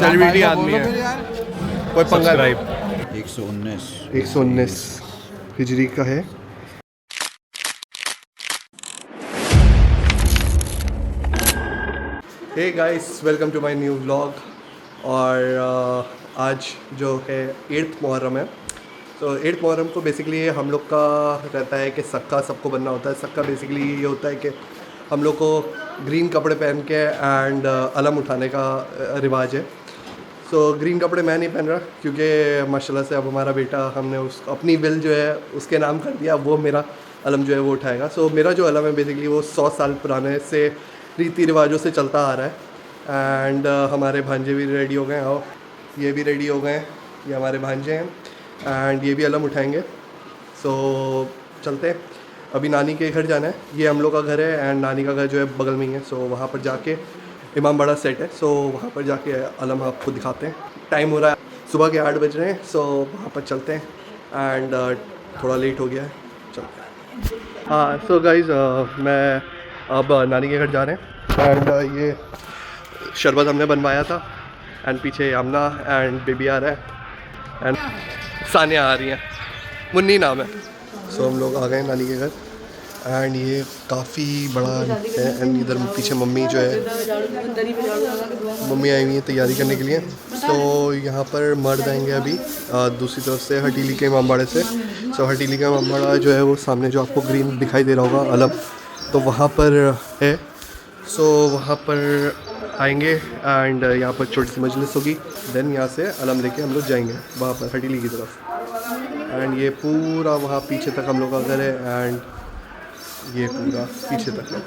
Celebrity आदमी है, कोई पंगा नहीं। 119 हिजरी का है। Hey guys, welcome to my new vlog. और आज जो है 8th मुहर्रम है। तो 8th मुहर्रम को बेसिकली हम लोग का रहता है कि सक्का सबको बनना होता है। सक्का बेसिकली ये होता है कि हम लोग को ग्रीन कपड़े पहन के एंड अलम उठाने का रिवाज है। सो ग्रीन कपड़े मैं नहीं पहन रहा क्योंकि माशाल्लाह से अब हमारा बेटा, हमने उस अपनी विल जो है उसके नाम कर दिया, वो मेरा अलम जो है वो उठाएगा। सो मेरा जो अलम है बेसिकली वो 100 साल पुराने से रीति रिवाजों से चलता आ रहा है। एंड हमारे भांजे भी रेडी हो गए हैं, और ये भी रेडी हो गए हैं, ये हमारे भांजे हैं एंड ये भी अलम उठाएंगे। सो चलते हैं, अभी नानी के घर जाना है। ये हम लोग का घर है एंड नानी का घर जो है बगल में ही है। सो वहाँ पर जाके इमाम बड़ा सेट है, सो वहाँ पर जाके अलम आपको दिखाते हैं। टाइम हो रहा है, सुबह के 8 बज रहे हैं। सो वहाँ पर चलते हैं एंड थोड़ा लेट हो गया है, चलते हैं। हाँ, सो गाइज़ मैं अब नानी के घर जा रहे हैं एंड ये शरबत हमने बनवाया था एंड पीछे आमना एंड बेबी आ रहा है एंड सानिया आ रही है, मुन्नी नाम है। सो हम लोग आ गए नानी के घर एंड ये काफ़ी बड़ा है एंड इधर पीछे मम्मी जो है, मम्मी आई हुई है तैयारी करने के लिए। तो यहाँ पर मर्द आएंगे अभी दूसरी तरफ से, हटीली के इमामबाड़े से। सो हटीली का इमामबाड़ा जो है वो सामने जो आपको ग्रीन दिखाई दे रहा होगा अलम, तो वहाँ पर है। सो वहाँ पर आएंगे एंड यहाँ पर छोटी सी मजलिस होगी। देन यहाँ से अलम लेके हम लोग जाएंगे वहाँ पर हटीली की तरफ। एंड ये पूरा वहाँ पीछे तक हम लोग का घर है एंड ये पूरा पीछे तक है।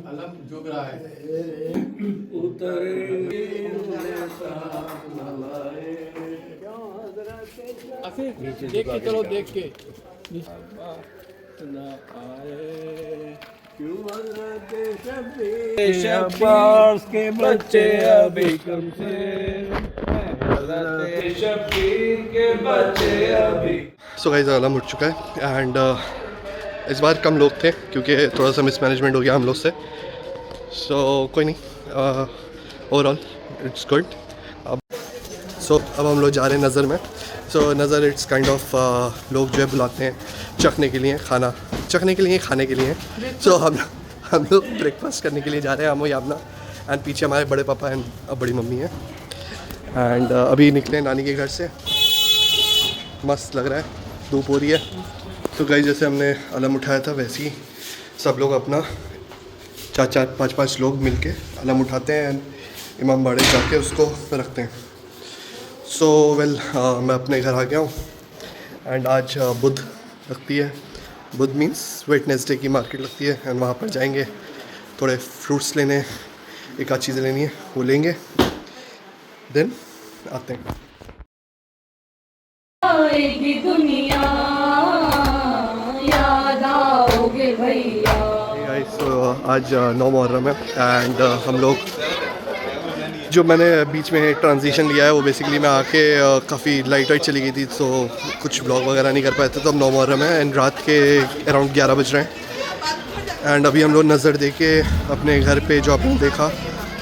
अलम झुक रहा है। देख के चलो, देख के शब्बास के बच्चे अभी कम से, शब्बीर के बच्चे अभी। सो गाइस अलम उठ चुका है एंड इस बार कम लोग थे क्योंकि थोड़ा सा मिसमैनेजमेंट हो गया हम लोग से। सो कोई नहीं, ओवरऑल इट्स गुड। अब हम लोग जा रहे हैं नज़र में। सो नज़र इट्स काइंड ऑफ लोग जो है बुलाते हैं चखने के लिए, खाना चखने के लिए, खाने के लिए। सो हम लोग ब्रेकफास्ट करने के लिए जा रहे हैं, हम याबना एंड पीछे हमारे बड़े पापा एंड बड़ी मम्मी हैं। एंड अभी निकले नानी के घर से, मस्त लग रहा है, धूप हो रही है। तो गाइस जैसे हमने अलम उठाया था वैसे ही सब लोग अपना 4-4, 5-5 लोग मिलके अलम उठाते हैं एंड इमाम बाड़े जाके उसको रखते हैं। सो मैं अपने घर आ गया हूँ एंड आज बुध लगती है, बुध मीन्स वेडनेसडे की मार्केट लगती है एंड वहाँ पर जाएंगे, थोड़े फ्रूट्स लेने, एक आध चीज़ें लेनी है वो लेंगे, देन आते हैं। दुनिया याद आओगे भैया। आज 9 मुहर्रम है एंड हम लोग, जो मैंने बीच में ट्रांजिशन लिया है वो बेसिकली मैं आके काफ़ी लाइट चली गई थी, तो कुछ ब्लॉग वगैरह नहीं कर पाए थे। तो अब 9 मुहर्रम है एंड रात के अराउंड 11 बज रहे हैं एंड अभी हम लोग नज़र दे के अपने घर पे जो आपने देखा,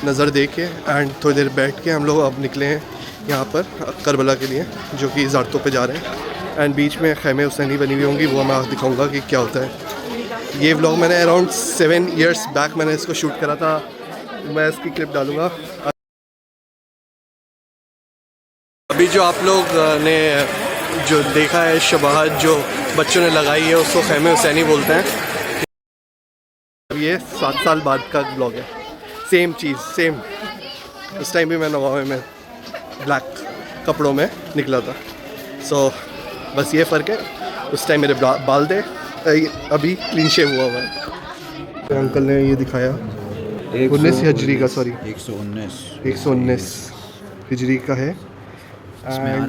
नज़र दे के एंड थोड़ी देर बैठ के हम लोग अब निकले हैं यहाँ पर करबला के लिए, जो कि ज़ारतों पे जा रहे हैं। एंड बीच में खैमे हुसैनी बनी हुई होंगी, वो मैं दिखाऊंगा कि क्या होता है। ये व्लॉग मैंने अराउंड 7 years बैक मैंने इसको शूट करा था, मैं इसकी क्लिप डालूँगा। अभी जो आप लोग ने जो देखा है शबाहत जो बच्चों ने लगाई है उसको खैमे हुसैनी बोलते हैं। अब ये 7 साल बाद का ब्लॉग है, सेम चीज़ सेम। उस टाइम भी मैं नवावे में ब्लैक कपड़ों में निकला था। सो बस ये फ़र्क है, उस टाइम मेरे बाल थे, अभी क्लीन शेव हुआ हुआ है। अंकल ने ये दिखाया 19 हिजरी का, सॉरी 119 हिजरी का है।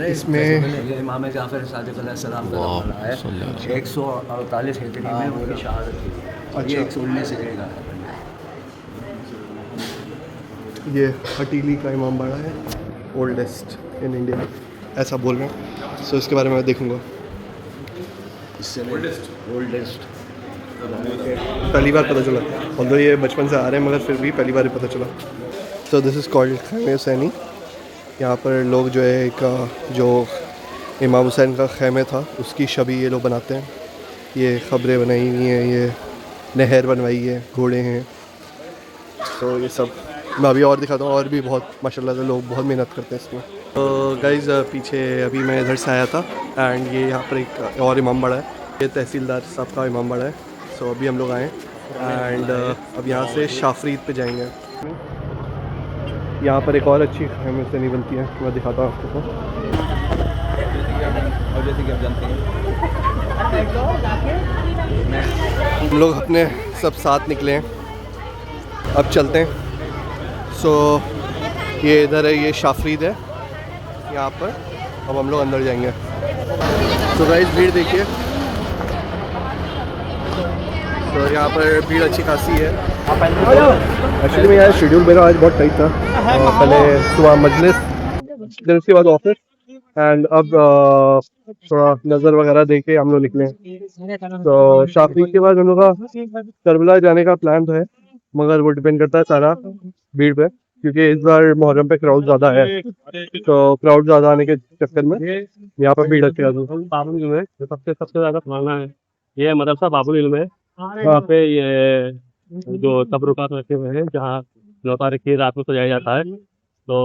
इसमें इमाम जाफर सादिक अलैहिस्सलाम का ज़माना है, 148 हिजरी में उनकी शहादत थी। अच्छा, 119 हिजरी का है। ये हटीली का इमाम बाड़ा है, ओल्डेस्ट इन इंडिया, ऐसा बोल रहे हैं। सो इसके बारे में मैं देखूंगा। इससे ओल्डेस्ट पहली बार पता चला, ऑल्दो ये बचपन से आ रहे हैं मगर फिर भी पहली बार ही पता चला। तो दिस इज़ कॉल्ड खैमे हुसैनी। यहाँ पर लोग जो है एक जो इमाम हुसैन का खैमे था उसकी शबी ये लोग बनाते हैं। ये ख़बरें बनाई हुई हैं, ये नहर बनवाई है, घोड़े हैं, तो ये सब मैं अभी और दिखाता हूँ। और भी बहुत माशाल्लाह से लोग बहुत मेहनत करते हैं इसमें। तो गाइज़ पीछे अभी मैं इधर से आया था एंड ये यहाँ पर एक और इमाम बाड़ा है, ये तहसीलदार साहब का इमाम बाड़ा है। सो अभी हम लोग आए एंड अब यहाँ से शाफरीद पे जाएंगे। यहाँ पर एक और अच्छी खैमे से नहीं बनती है, मैं दिखाता हूँ आपको। और जैसे कि आप जानते हैं हम लोग अपने सब साथ निकले हैं, अब चलते हैं। सो ये इधर है, ये शाफरीद है यहाँ पर। अब हम लोग अंदर जाएंगे। तो गाइस भीड़ देखिए, तो यहाँ पर भीड़ अच्छी खासी है। एक्चुअली मैं यार शेड्यूल मेरा आज बहुत टाइट था, पहले सुबह मजलिस, फिर उसके बाद ऑफिस एंड अब थोड़ा नज़र वगैरह देख के हम लोग निकले। तो शाफरीद के बाद हम लोग का करबला जाने का प्लान तो है, मगर वो डिपेंड करता है सारा भीड़ पे, क्योंकि इस बार मुहर्रम पे क्राउड ज़्यादा है। तो क्राउड ज़्यादा आने के चक्कर में यहाँ पर भीड़ अच्छी खासी। बाबुल इल्म है जो सबसे ज़्यादा पुराना है, ये मदरसा बाबुल इल्म है। वहाँ पे ये जो तबरुकात रखे हुए हैं, जहाँ लौता रखी रात में सजाया जाता है। तो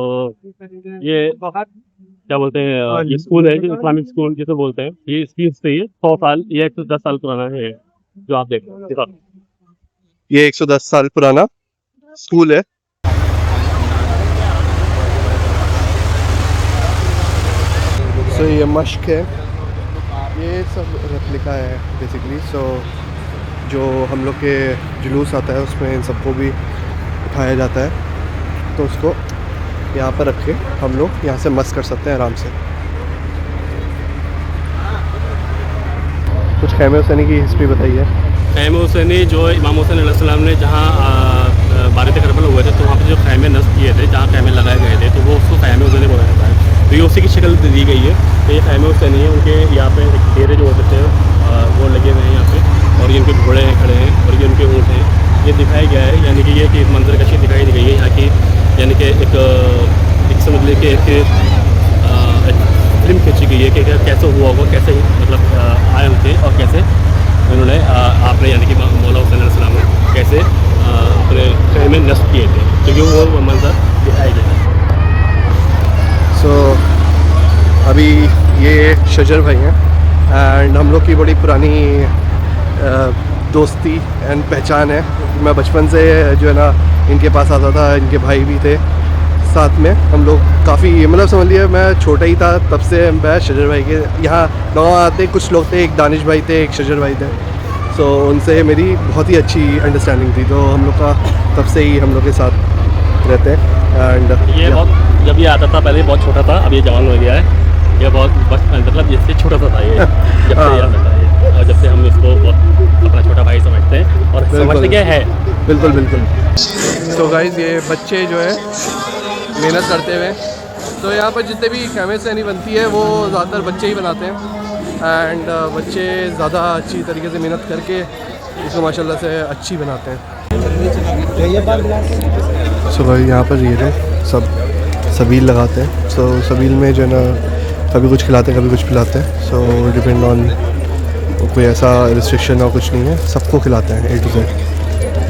ये क्या बोलते हैं, ये स्कूल है जो इस्लामिक स्कूल जिसे बोलते हैं, ये इसकी हिस्ट्री 100 साल, ये 110 साल पुराना है जो आप देख रहे हैं। ये 110 साल पुराना स्कूल है। सो ये मश्क है, ये सब रेप्लिका है बेसिकली। सो जो हम लोग के जुलूस आता है उसमें इन सबको भी उठाया जाता है, तो उसको यहाँ पर रख के हम लोग यहाँ से मस कर सकते हैं आराम से। कुछ खैमे हुसैनी की हिस्ट्री बताइए। खैमे हुसैनी जो इमाम हुसैन अलैहिस्सलाम ने जहाँ बारित करबला हुए थे, तो वहाँ पे जो खैमे नस्ब किए थे, जहाँ खैमे लगाए गए थे, तो वो उसको खैमे हुसैनी बोला जाता है। तो ये उसी की शक्ल दी गई है। तो ये खैमे हुसैनी है, उनके यहाँ पे एक डेरे जो होते थे वो लगे हुए हैं यहाँ पे, और ये उनके घोड़े हैं खड़े हैं, और ये उनके ऊँट हैं, ये दिखाया गया है। यानी कि ये कि एक मंजर कशी दिखाई दी गई है यहाँ की, यानी कि एक समझ लें कि एक फिल्म खींची गई है कि कैसे हुआ होगा, कैसे मतलब आए थे और कैसे उन्होंने आपने यानी कि मौला हुसैन अलैहिस्सलाम ने कैसे अपने खैमे नस्ब किए थे, क्योंकि वो मंजर दिखाया गया है। सो अभी ये शजर भाई हैं एंड हम लोग की बड़ी पुरानी दोस्ती एंड पहचान है। मैं बचपन से जो है ना इनके पास आता था, इनके भाई भी थे साथ में। हम लोग काफ़ी मतलब समझ लिए मैं छोटा ही था तब से मैं शजर भाई के यहाँ गाँव आते कुछ लोग थे, एक दानिश भाई थे, एक शजर भाई थे। सो उनसे मेरी बहुत ही अच्छी अंडरस्टैंडिंग थी, तो हम लोग का तब से ही हम लोग के साथ रहते हैं। एंड ये बहुत जब ये आता था पहले बहुत छोटा था, अब ये जवान हो गया है। ये बहुत मतलब जिससे छोटा सा था ये जब से आता था ये, और जब से हम इसको बहुत अपना छोटा भाई समझते हैं और समझते क्या है। बिल्कुल बिल्कुल। तो गाइज़ ये बच्चे जो है मेहनत करते हुए, तो यहाँ पर जितने भी खैमे से नहीं बनती है वो ज़्यादातर बच्चे ही बनाते हैं एंड बच्चे ज़्यादा अच्छी तरीके से मेहनत करके इसको माशाल्लाह से अच्छी बनाते हैं। सो भाई यहाँ पर ये सब सबील लगाते हैं। सो सबील में जो है ना कभी कुछ खिलाते हैं, कभी कुछ पिलाते हैं। सो डिपेंड ऑन, कोई ऐसा रिस्ट्रिक्शन और कुछ नहीं है, सबको खिलाते हैं A to Z।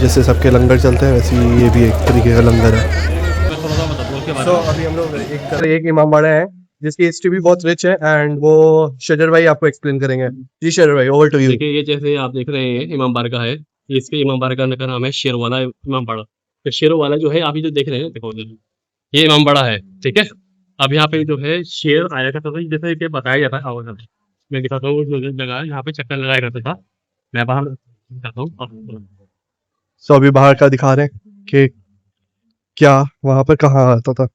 जैसे सबके लंगर चलते हैं वैसे ही ये भी एक तरीके का लंगर है। तो अभी हम लोग एक इमाम बाड़ा है जिसकी हिस्ट्री भी बहुत रिच है एंड वो शजर भाई आपको एक्सप्लेन करेंगे। जी शजर भाई, ओवर टू यू। देखिए ये जैसे आप देख रहे हैं इमाम बारगाह है, इसके इमाम बारगाह का नाम है शेरवाला इमाम बाड़ा। तो शेरवाला जो है आप ये जो देख रहे हैं, देखो ये इमाम बाड़ा है, ठीक है। अब यहाँ पे जो है शेर आया करता था, जैसे कि बताया जाता है आवाज मैं दिखाता हूँ जगह यहाँ पे चक्कर लगाया करता था। मैं बाहर दिखाता हूँ। सो अभी बाहर का दिखा रहे हैं कि क्या वहाँ पर कहाँ आता था।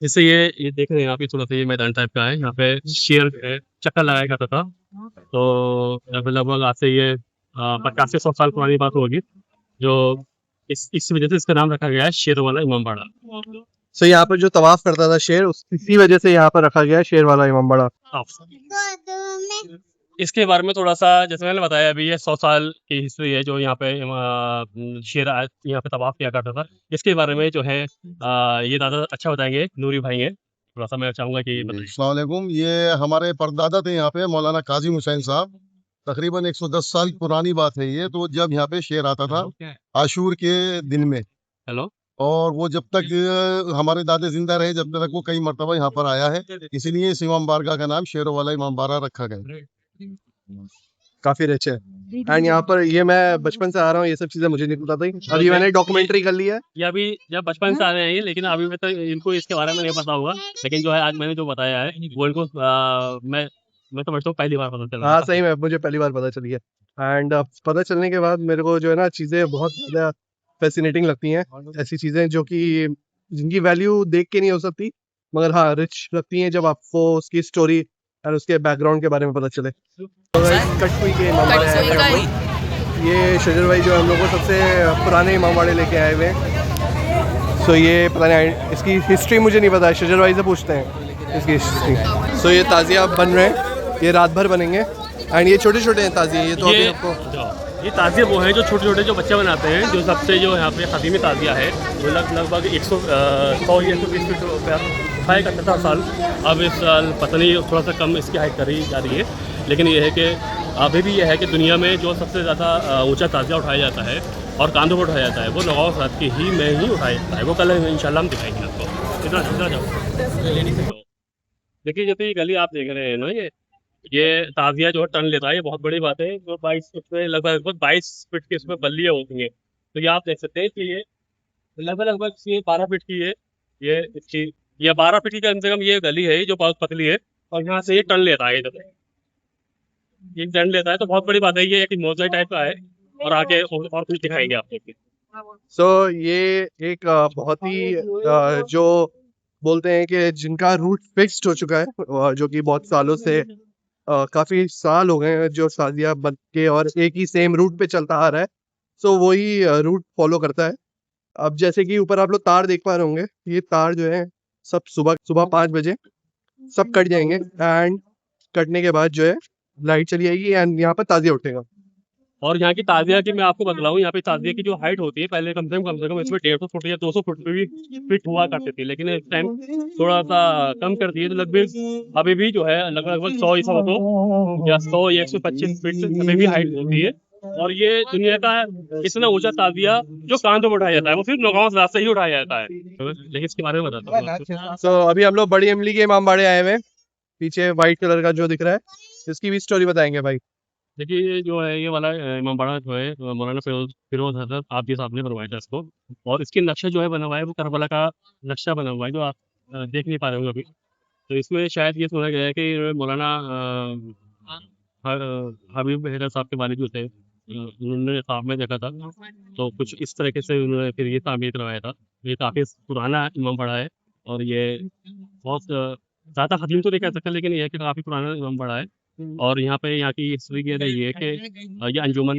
जैसे ये देख रहे हैं आप, ये थोड़ा सा ये मैदान टाइप का है, यहाँ पे शेर चक्कर लगाया करता था। तो लगभग आज से ये 50 से 100 साल पुरानी बात होगी, जो इस वजह से इसका नाम रखा गया है शेर वाला इमाम बाड़ा। सो यहाँ पर जो तवाफ करता था शेर, इसी वजह से यहाँ पर रखा गया है शेर वाला इमाम बाड़ा। इसके बारे में थोड़ा सा, जैसे मैंने बताया अभी, ये 100 साल की हिस्ट्री है जो यहाँ पे शेर यहाँ पे तवाफ किया करता था। इसके बारे में जो है ये ज़्यादा अच्छा बताएंगे, नूरी भाई हैं, थोड़ा सा मैं चाहूँगा कि बताइए। अस्सलाम वालेकुम। ये हमारे परदादा थे यहाँ पे, मौलाना काजिम हुसैन साहब। तकरीबन 110 साल पुरानी बात है ये। तो जब यहाँ पे शेर आता था आशूर के दिन में, हेलो, और वो जब तक हमारे दादे जिंदा रहे जब तक वो कई मरतबा यहाँ पर आया है, इसीलिए इस इमाम बारगाह का नाम शेरों वाला इमाम बारगाह रखा गया। काफी रिच है। एंड यहाँ पर ये मैं बचपन से आ रहा हूँ, ये सब चीजें मुझे नहीं पता थी। अभी मैंने डॉक्यूमेंट्री कर ली है। ये अभी जब बचपन से आ रहे हैं ये, लेकिन अभी में तो इनको इसके बारे में नहीं पता होगा, लेकिन जो है आज मैंने जो बताया है वो इनको मैं समझता हूँ पहली बार पता चला। हाँ सही में मुझे पहली बार पता चली है। एंड पता चलने के बाद मेरे को जो है ना चीजें बहुत ज्यादा फैसिनेटिंग लगती हैं। ऐसी चीजें जो कि जिनकी वैल्यू देख के नहीं हो सकती, मगर हाँ रिच लगती हैं जब आपको उसकी स्टोरी और उसके बैकग्राउंड के बारे में पता चले। कटपुई के इमामबाड़े हैं। ये शजर भाई जो हम लोग को सबसे पुराने इमामबाड़े लेके आए हुए हैं। सो ये पता नहीं, इसकी हिस्ट्री मुझे नहीं पता है, शजर भाई से पूछते हैं इसकी हिस्ट्री। सो ये ताज़िया बन रहे हैं, ये रात भर बनेंगे। एंड ये छोटे छोटे हैं ताज़िए, ये तो अभी आपको ये ताज़िया वो हैं जो छोटे छोटे जो बच्चे बनाते हैं, जो सबसे जो यहाँ पे कदीमी ताज़िया है वो लगभग 120 फीट हाई करता था साल। अब इस साल पता नहीं थोड़ा सा कम इसकी हाइट करी जा रही है, लेकिन ये है कि अभी भी ये है कि दुनिया में जो सबसे ज़्यादा ऊंचा ताज़िया उठाया जाता है और कांधों पर उठाया जाता है वो नवाब साहब की ही में ही उठाया जाता है। वो कल इंशाल्लाह हम दिखाएंगे आपको। इतना जाओ, देखिए जैसे ये गली आप देख रहे हैं ना, ये ताज़िया जो टन लेता है, ये बहुत बड़ी बात है। जो 22 फीट में लगभग 22 फीट की इसमें बल्लियाँ होती हैं। तो ये आप देख सकते हैं कि ये लगभग ये 12 फीट की है, ये इसकी ये 12 फीट की कम से कम ये गली है जो बहुत पतली है, और यहाँ से ये टन लेता है, ये टन लेता है। तो बहुत बड़ी बात है, ये एक मोज़ाइक टाइप का है, और आगे और कुछ दिखाएंगे आपको। सो ये एक बहुत ही जो बोलते हैं कि जिनका रूट फिक्स्ड हो चुका है, जो कि बहुत सालों से काफी साल हो गए हैं जो ताज़िया बन के और एक ही सेम रूट पे चलता आ रहा है। सो वही रूट फॉलो करता है। अब जैसे कि ऊपर आप लोग तार देख पा रहे होंगे, ये तार जो है सब सुबह 5 बजे सब कट जाएंगे। एंड कटने के बाद जो है लाइट चली जाएगी एंड यहाँ पर ताज़िया उठेगा। और यहाँ की ताज़िया की मैं आपको बतलाऊँ, यहाँ पे ताज़िया की जो हाइट होती है पहले कम से कम इसमें 150 फुट या 200 फुट पे भी फिट हुआ करती थी, लेकिन इस टाइम थोड़ा सा कम कर दिए। तो लगभग अभी भी जो है लगभग 100 या 100 या 125 फीट अभी भी हाइट होती है। और ये दुनिया का इतना ऊंचा ताज़िया जो कांधों में उठाया जाता है, वो सिर्फ नौगांव रास्ते ही उठाया जाता है। लेकिन इसके बारे में बताता हूँ। सो अभी हम लोग बड़ी इमली के इमामबाड़े आए हुए हैं। पीछे व्हाइट कलर का जो दिख रहा है, इसकी भी स्टोरी बताएंगे भाई। देखिए जो है ये वाला इमामबाड़ा जो है मौलाना फिरोज हजरत आपके सामने बनवाया था इसको, और इसके नक्शा जो है बना हुआ है वो करबला का नक्शा बना हुआ है जो आप देख नहीं पा रहे होंगे अभी। तो इसमें शायद ये सुना गया है कि मौलाना हबीब हैदर साहब के वालिद जो थे, उन्होंने ख्वाब में देखा था, तो कुछ इस तरीके से उन्होंने फिर ये तामीर करवाया था। ये काफ़ी पुराना इमामबाड़ा है, और ये बहुत ज़्यादा कदीम तो नहीं कह सकते, लेकिन ये है कि काफ़ी पुराना इमामबाड़ा है। और यहाँ पे यहाँ की हिस्ट्री ये रही है कि ये अंजुमन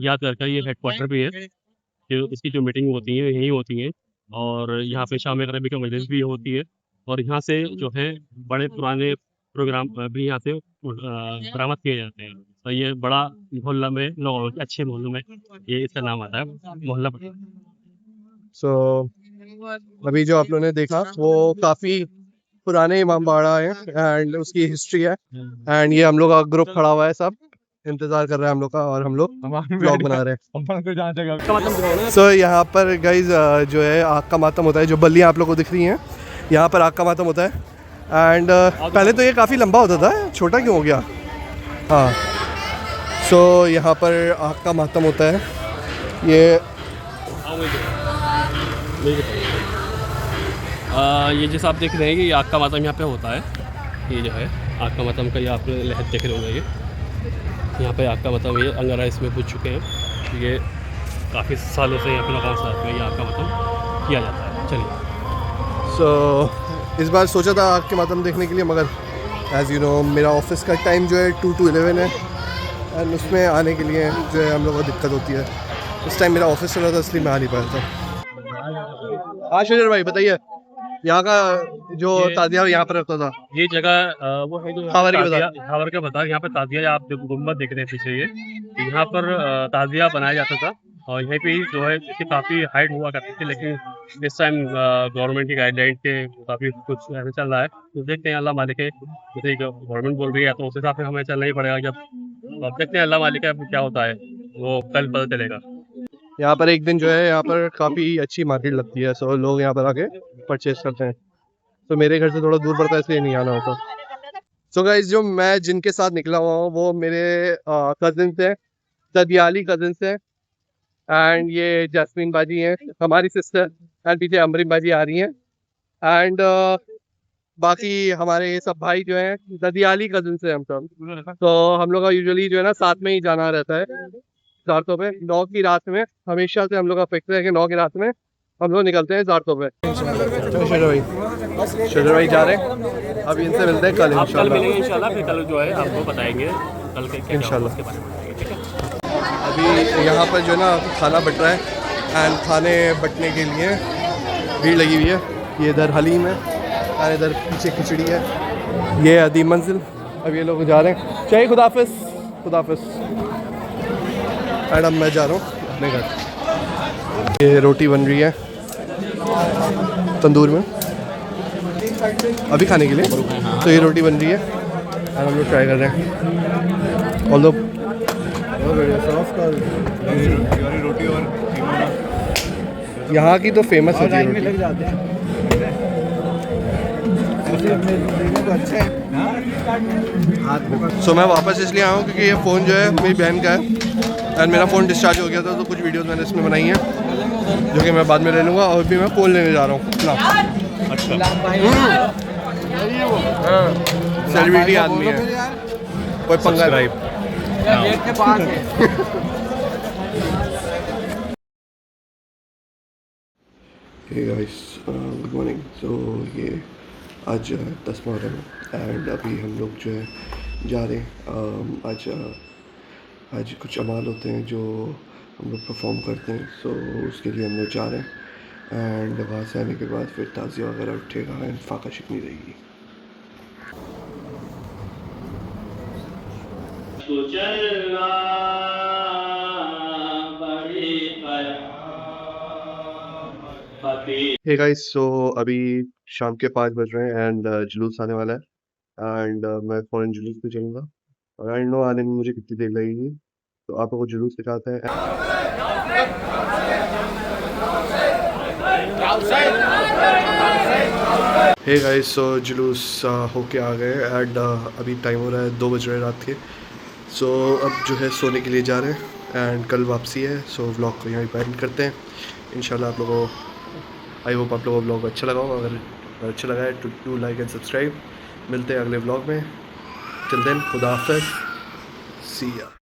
यादगार का ये हेडक्वार्टर भी है, कि इसकी जो मीटिंग होती है यहीं होती हैं, और यहाँ पे शाम गरबी का मजलिस भी होती है, और यहाँ से जो है बड़े पुराने प्रोग्राम भी यहाँ से बरामद किए जाते हैं। तो ये बड़ा मोहल्ला में लोगों के अच्छे मोहल्लों में ये इसका नाम आता है, मोहल्ला। सो अभी जो आप लोगों ने देखा वो काफी पुराने इमामबाड़ा है एंड उसकी हिस्ट्री है। एंड ये हम लोग का ग्रुप खड़ा हुआ है, सब इंतजार कर रहे हैं हम लोग का, और हम लोग ब्लॉग बना रहे हैं। सो यहाँ पर गाइज जो है आग का मातम होता है, जो बल्लियाँ आप लोग को दिख रही हैं यहाँ पर आग का मातम होता है। एंड पहले तो ये काफ़ी लंबा होता था, छोटा क्यों हो गया? हाँ, सो यहाँ पर आग का मातम होता है। ये जैसा आप देख रहे हैं कि ये आग का मातम यहाँ पे होता है। ये जो है आग का मातम का ये आप लहर देख रहे होंगे, ये यहाँ पे आग का मातम, ये अंगारा इसमें पूछ चुके हैं। ये काफ़ी सालों से यहाँ पे नवाब साहब में ये आग का मातम किया जाता है। चलिए, सो इस बार सोचा था आग के मातम देखने के लिए, मगर एज़ यू नो मेरा ऑफिस का टाइम जो है 2 to 11 है, एंड उसमें आने के लिए जो है हम लोगों को दिक्कत होती है। उस टाइम मेरा ऑफिस चल रहा था, इसलिए मैं आ नहीं पाया था। हाँ शजर भाई बताइए, यहाँ का जो ताजिया यहाँ पर रखता था। ये जगह वो है जो खावर के बाजार। खावर का बाजार। यहाँ पे ताजिया आप गुम्बद देख रहे हैं पीछे, ये यहाँ पर ताजिया बनाया जाता था और यहीं पे ही जो है इसकी काफ़ी हाइट हुआ करती थी, लेकिन इस टाइम गवर्नमेंट की गाइडलाइन के काफ़ी कुछ ऐसे चल रहा है, तो देखते हैं अल्लाह मालिक है, जैसे गवर्नमेंट बोल रही है तो उस हिसाब से हमें चलना ही पड़ेगा। जब अब देखते हैं अल्लाह मालिक है क्या होता है, वो कल पता चलेगा। यहाँ पर एक दिन जो है यहाँ पर काफ़ी अच्छी मार्केट लगती है, सो लोग यहाँ पर आके परचेज करते हैं। तो मेरे घर से थोड़ा दूर पड़ता है इसलिए नहीं आना होता। सो गाइस, जो मैं जिनके साथ निकला हुआ हूँ वो मेरे कजिन्स हैं, ददियाली कजिन्स हैं, एंड ये जैस्मीन बाजी हैं हमारी सिस्टर, एंड पीछे अमरीन बाजी आ रही हैं, एंड बाकी हमारे ये सब भाई जो हैं ददियाली कजिन्स हैं हम सब। तो हम लोग का यूजुअली जो है ना साथ में ही जाना रहता है ज़ारतों पे। 9 की रात में हमेशा से हम लोग का फिक्स है कि 9 की रात में हम लोग निकलते हैं ज़ारतों पे। शजर भाई जा रहे हैं, अब इनसे मिलते हैं कल आप कल मिलेंगे इंशाल्लाह, फिर कल जो है आपको बताएंगे कल के क्या इंशाल्लाह। उसके बारे में बताएंगे, ठीक है। अभी यहाँ पर जो है ना खाना बट रहा है, एंड खाने बटने के लिए भीड़ लगी हुई है। ये इधर हलीम है और इधर पीछे खिचड़ी है, ये अदीम मंजिल। अब ये लोग जा रहे हैं, चाहिए खुदाफिज खुदाफिज। एंड अब मैं जा रहा हूँ अपने घर। ये रोटी बन रही है तंदूर में अभी खाने के लिए, तो ये रोटी बन रही है और हम लोग ट्राई कर रहे हैं। ऑल्दो यहाँ की तो फेमस होती है रोटी। सो मैं वापस इसलिए आया हूँ क्योंकि ये फ़ोन जो है मेरी बहन का है, एंड मेरा फ़ोन डिस्चार्ज हो गया था, तो कुछ वीडियोस मैंने इसमें बनाई हैं जो कि मैं बाद में ले लूँगा। और भी मैं फ़ोन लेने जा रहा हूँ अपना। सेलिब्रिटी आदमी है, कोई पंगा नहीं। Hey guys, good morning. तो ये आज 10 मुहर्रम है एंड अभी हम लोग जो है जा रहे हैं। आज कुछ अमाल होते हैं जो हम लोग परफॉर्म करते हैं, सो उसके लिए हम लोग जा रहे हैं। एंड वहाँ से आने के बाद फिर ताज़िया वगैरह उठेगा एंड फाका शिकनी रहेगी। हे गाइस, सो अभी शाम के 5 बज रहे हैं एंड जुलूस आने वाला है, एंड मैं फ़ौरन जुलूस पे चलूँगा और आई नो आने में मुझे कितनी देर लगेगी, तो आप लोगों को जुलूस दिखाते हैं। हे गाइस, सो जुलूस होके आ गए एंड अभी टाइम हो रहा है 2 बज रहे हैं रात के। सो अब जो है सोने के लिए जा रहे हैं एंड कल वापसी है। सो व्लॉग को यहीं पर एंड करते हैं। इंशाल्लाह आप लोगों को, आई होप आप लोगों को व्लॉग अच्छा लगा होगा। अगर अच्छा लगा है तो डू लाइक एंड सब्सक्राइब। मिलते हैं अगले व्लॉग में। टिल देन, खुदा हाफ़िज़, सी या।